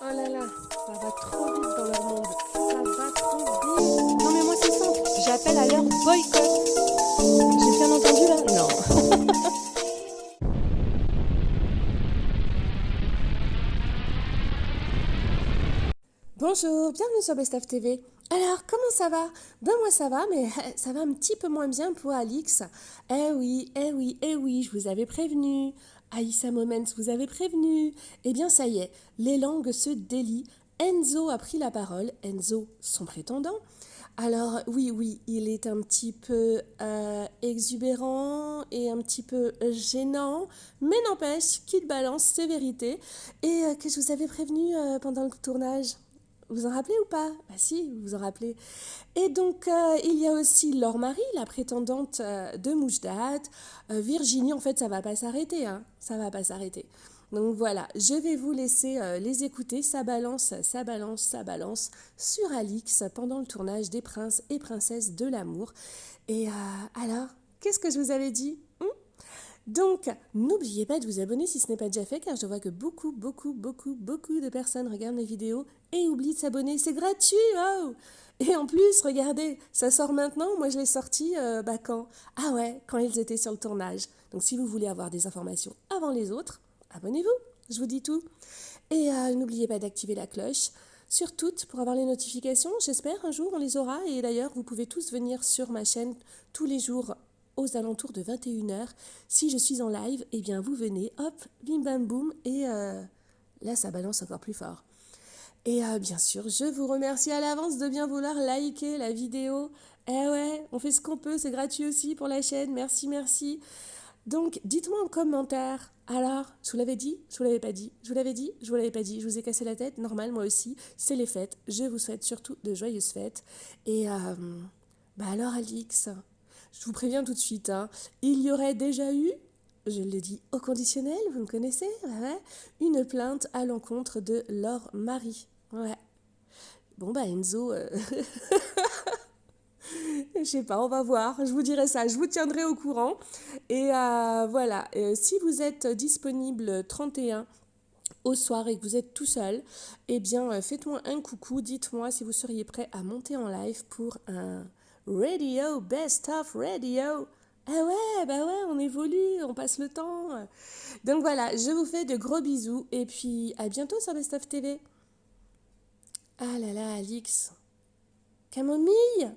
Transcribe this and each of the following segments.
Oh là là, ça va trop vite dans leur monde. Ça va trop vite. Non mais moi c'est simple, j'appelle à leur boycott. J'ai bien entendu là? Non. Bonjour, bienvenue sur Best of TV. Alors, comment ça va? Ben moi ça va, mais ça va un petit peu moins bien pour Alix. Eh oui, eh oui, eh oui, je vous avais prévenu. Aïssa Moments vous avez prévenu. Eh bien ça y est, les langues se délient. Enzo a pris la parole, Enzo, son prétendant. Alors oui, oui, il est un petit peu exubérant et un petit peu gênant, mais n'empêche qu'il balance ses vérités et que je vous avais prévenu pendant le tournage. Vous vous en rappelez ou pas? Bah si, vous vous en rappelez. Et donc, il y a aussi Laure Marie, la prétendante de Moujdat. Virginie, en fait, ça va pas s'arrêter, hein. Ça va pas s'arrêter. Donc voilà, je vais vous laisser les écouter. Ça balance, ça balance, ça balance sur Alix pendant le tournage des Princes et Princesses de l'amour. Et alors, qu'est-ce que je vous avais dit? Donc, n'oubliez pas de vous abonner si ce n'est pas déjà fait, car je vois que beaucoup, beaucoup, beaucoup, beaucoup de personnes regardent mes vidéos et oublient de s'abonner. C'est gratuit, oh! Et en plus, regardez, ça sort maintenant. Moi, je l'ai sorti, quand? Ah ouais, quand ils étaient sur le tournage. Donc, si vous voulez avoir des informations avant les autres, abonnez-vous. Je vous dis tout. Et n'oubliez pas d'activer la cloche sur toutes pour avoir les notifications. J'espère un jour on les aura. Et d'ailleurs, vous pouvez tous venir sur ma chaîne tous les jours aux alentours de 21h. Si je suis en live, eh bien vous venez, hop, bim bam boum, et là ça balance encore plus fort. Et bien sûr, je vous remercie à l'avance de bien vouloir liker la vidéo. Eh ouais, on fait ce qu'on peut, c'est gratuit aussi pour la chaîne, merci, merci. Donc, dites-moi en commentaire. Alors, je vous l'avais dit, je vous l'avais pas dit, je vous l'avais dit, je vous l'avais pas dit, je vous ai cassé la tête, normal, moi aussi, c'est les fêtes. Je vous souhaite surtout de joyeuses fêtes. Et, bah alors, Alix, je vous préviens tout de suite, hein, il y aurait déjà eu, je le dis au conditionnel, vous me connaissez, ouais, une plainte à l'encontre de Laure Marie. Ouais. Bon, bah Enzo, je sais pas, on va voir. Je vous dirai ça, je vous tiendrai au courant. Et voilà, si vous êtes disponible 31 au soir et que vous êtes tout seul, eh bien faites-moi un coucou, dites-moi si vous seriez prêt à monter en live pour un radio, best of radio. Ah ouais, bah ouais, on évolue, on passe le temps. Donc voilà, je vous fais de gros bisous et puis à bientôt sur Best of TV. Ah là là, Alix. Camomille.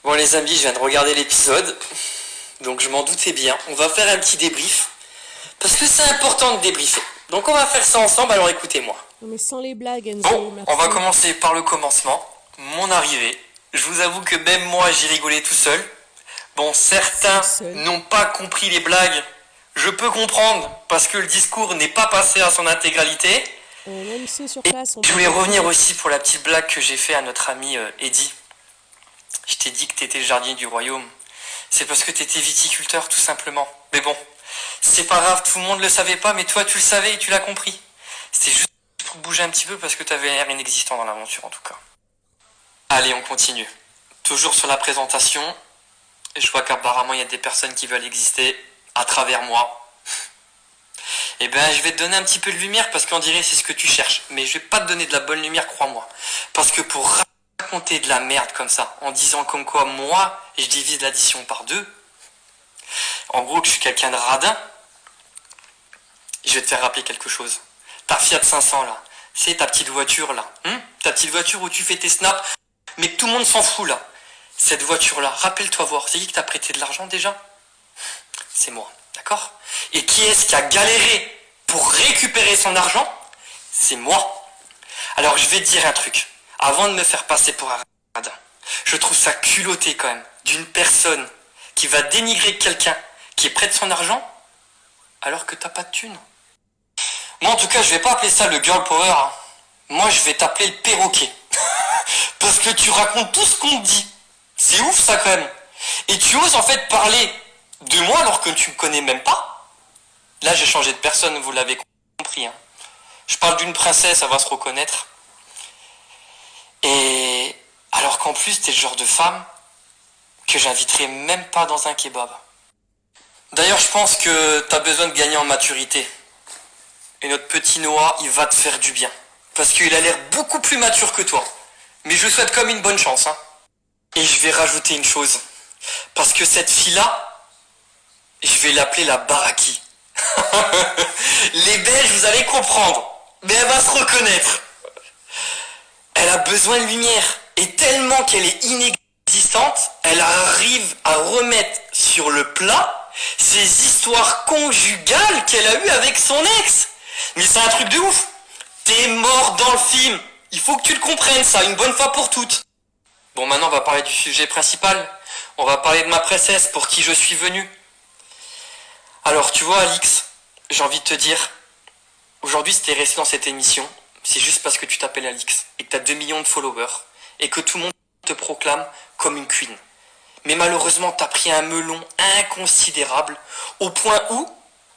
Bon les amis, je viens de regarder l'épisode, donc je m'en doutais bien. On va faire un petit débrief, parce que c'est important de débriefer. Donc on va faire ça ensemble, alors écoutez-moi. Non mais sans les blagues, Enzo, Bon, merci. on va commencer par le commencement, mon arrivée. Je vous avoue que même moi j'ai rigolé tout seul. Bon, certains n'ont pas compris les blagues. Je peux comprendre, parce que le discours n'est pas passé à son intégralité. Même ceux sur place, je voulais revenir aussi pour la petite blague que j'ai fait à notre ami Eddy. Je t'ai dit que t'étais le jardinier du royaume. C'est parce que t'étais viticulteur, tout simplement. Mais bon, c'est pas grave, tout le monde le savait pas, mais toi tu le savais et tu l'as compris. C'était juste pour bouger un petit peu parce que t'avais l'air inexistant dans l'aventure en tout cas. Allez, on continue. Toujours sur la présentation. Je vois qu'apparemment il y a des personnes qui veulent exister à travers moi. Eh ben, je vais te donner un petit peu de lumière parce qu'on dirait c'est ce que tu cherches. Mais je vais pas te donner de la bonne lumière, crois-moi. Parce que pour raconter de la merde comme ça, en disant comme quoi moi, je divise l'addition par deux, en gros que je suis quelqu'un de radin, je vais te faire rappeler quelque chose. Ta Fiat 500 là, c'est ta petite voiture là, ta petite voiture où tu fais tes snaps, mais que tout le monde s'en fout là. Cette voiture là, rappelle-toi voir, c'est qui t'a prêté de l'argent déjà? C'est moi, d'accord? Et qui est-ce qui a galéré pour récupérer son argent? C'est moi. Alors je vais te dire un truc, avant de me faire passer pour un radin, je trouve ça culotté quand même, d'une personne qui va dénigrer quelqu'un qui est près de son argent, alors que t'as pas de thune. Moi en tout cas je vais pas appeler ça le girl power, hein. Moi je vais t'appeler le perroquet. Parce que tu racontes tout ce qu'on te dit. C'est ouf ça quand même. Et tu oses en fait parler de moi alors que tu me connais même pas. Là j'ai changé de personne, vous l'avez compris, hein. Je parle d'une princesse, elle va se reconnaître. Et alors qu'en plus t'es le genre de femme que j'inviterais même pas dans un kebab. D'ailleurs, je pense que t'as besoin de gagner en maturité. Et notre petit Noah, il va te faire du bien. Parce qu'il a l'air beaucoup plus mature que toi. Mais je lui souhaite comme une bonne chance, hein. Et je vais rajouter une chose. Parce que cette fille-là, je vais l'appeler la Baraki. Les Belges, vous allez comprendre. Mais elle va se reconnaître. Elle a besoin de lumière. Et tellement qu'elle est inexistante, elle arrive à remettre sur le plat ces histoires conjugales qu'elle a eues avec son ex. Mais c'est un truc de ouf. T'es mort dans le film. Il faut que tu le comprennes, ça, une bonne fois pour toutes. Bon, maintenant, on va parler du sujet principal. On va parler de ma princesse pour qui je suis venu. Alors, tu vois, Alix, j'ai envie de te dire, aujourd'hui, si t'es resté dans cette émission, c'est juste parce que tu t'appelles Alix et que t'as 2 millions de followers et que tout le monde te proclame comme une queen. Mais malheureusement, t'as pris un melon inconsidérable au point où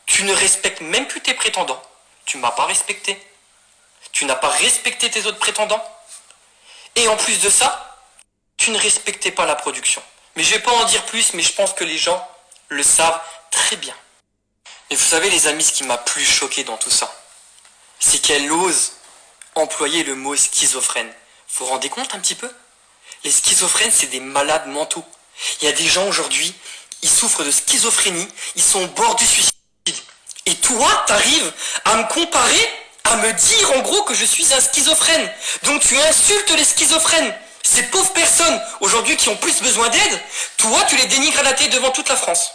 tu ne respectes même plus tes prétendants. Tu m'as pas respecté. Tu n'as pas respecté tes autres prétendants. Et en plus de ça, tu ne respectais pas la production. Mais je vais pas en dire plus, mais je pense que les gens le savent très bien. Et vous savez, les amis, ce qui m'a plus choqué dans tout ça, c'est qu'elle ose employer le mot schizophrène. Vous vous rendez compte un petit peu? Les schizophrènes, c'est des malades mentaux. Il y a des gens aujourd'hui, ils souffrent de schizophrénie, ils sont au bord du suicide. Et toi, t'arrives à me comparer, à me dire en gros que je suis un schizophrène. Donc tu insultes les schizophrènes. Ces pauvres personnes, aujourd'hui, qui ont plus besoin d'aide, toi, tu les dénigres à la télé devant toute la France.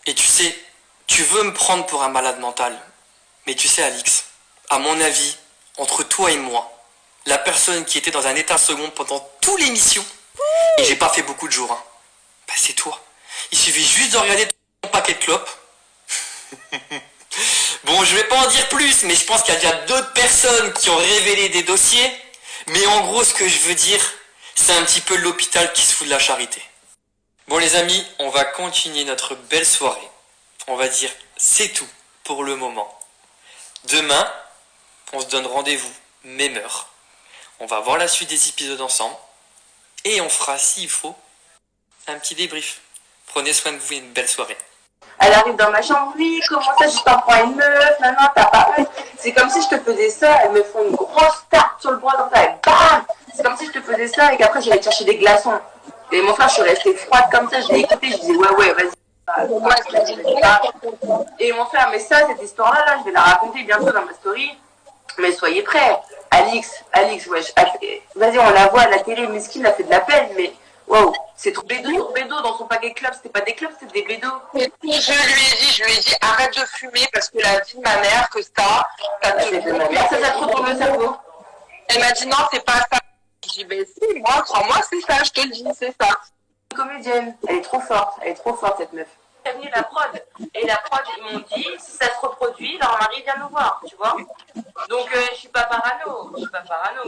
Et tu sais, tu veux me prendre pour un malade mental. Mais tu sais, Alix, à mon avis, entre toi et moi, la personne qui était dans un état second pendant toute l'émission, et j'ai pas fait beaucoup de jours, hein, bah c'est toi. Il suffit juste de regarder ton paquet de clopes. Bon, je vais pas en dire plus, mais je pense qu'il y a déjà d'autres personnes qui ont révélé des dossiers. Mais en gros, ce que je veux dire, c'est un petit peu l'hôpital qui se fout de la charité. Bon les amis, on va continuer notre belle soirée. On va dire c'est tout pour le moment. Demain, on se donne rendez-vous, même heure. On va voir la suite des épisodes ensemble. Et on fera, s'il faut, un petit débrief. Prenez soin de vous et une belle soirée. Elle arrive dans ma chambre, oui, comment ça, je t'en prends une meuf, maintenant t'as pas fait. C'est comme si je te faisais ça, elles me font une grosse tarte sur le bras comme ça, et bam. C'est comme si je te faisais ça et qu'après j'allais te chercher des glaçons. Et mon frère, je suis restée froide comme ça, je l'ai écouté, je disais ouais, vas-y. Et mon frère, mais ça, cette histoire-là, là, je vais la raconter bientôt dans ma story. Mais soyez prêts. Alix, wesh, vas-y, on la voit à la télé, mesquine, elle fait de la peine, mais waouh, c'est trop bédo dans son paquet de clubs, c'était pas des clubs, c'était des bédos. Je lui ai dit, arrête de fumer parce que la vie de ma mère, que ça Ça te retourne le cerveau. Elle m'a dit non, c'est pas ça. Je dis, ben si, moi, crois-moi, c'est ça, je te le dis, c'est ça. Comédienne, elle est trop forte cette meuf. C'est venu la prod, et la prod, ils m'ont dit, si ça se reproduit, leur mari vient nous voir, tu vois. Donc je suis pas parano,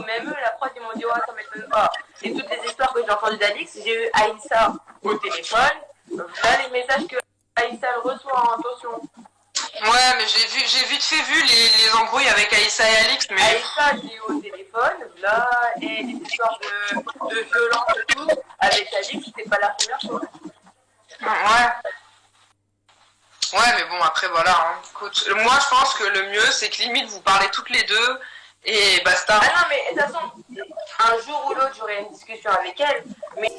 même eux, la prod, ils m'ont dit, ouais, ça m'étonne pas. Et toutes les histoires que j'ai entendues d'Alix, j'ai eu Aïssa au téléphone, là les messages que Aïssa elle reçoit, hein, attention. Ouais, mais j'ai vite fait vu les embrouilles avec Aïssa et Alix, mais... Aïssa, j'ai eu au téléphone, là, et des histoires de violence et tout, avec Alix, c'était pas la première chose. Ouais, mais bon, après, voilà, hein. Écoute, moi, je pense que le mieux, c'est que limite, vous parlez toutes les deux, et basta. Ah non, mais de toute façon, un jour ou l'autre, j'aurai une discussion avec elle, mais...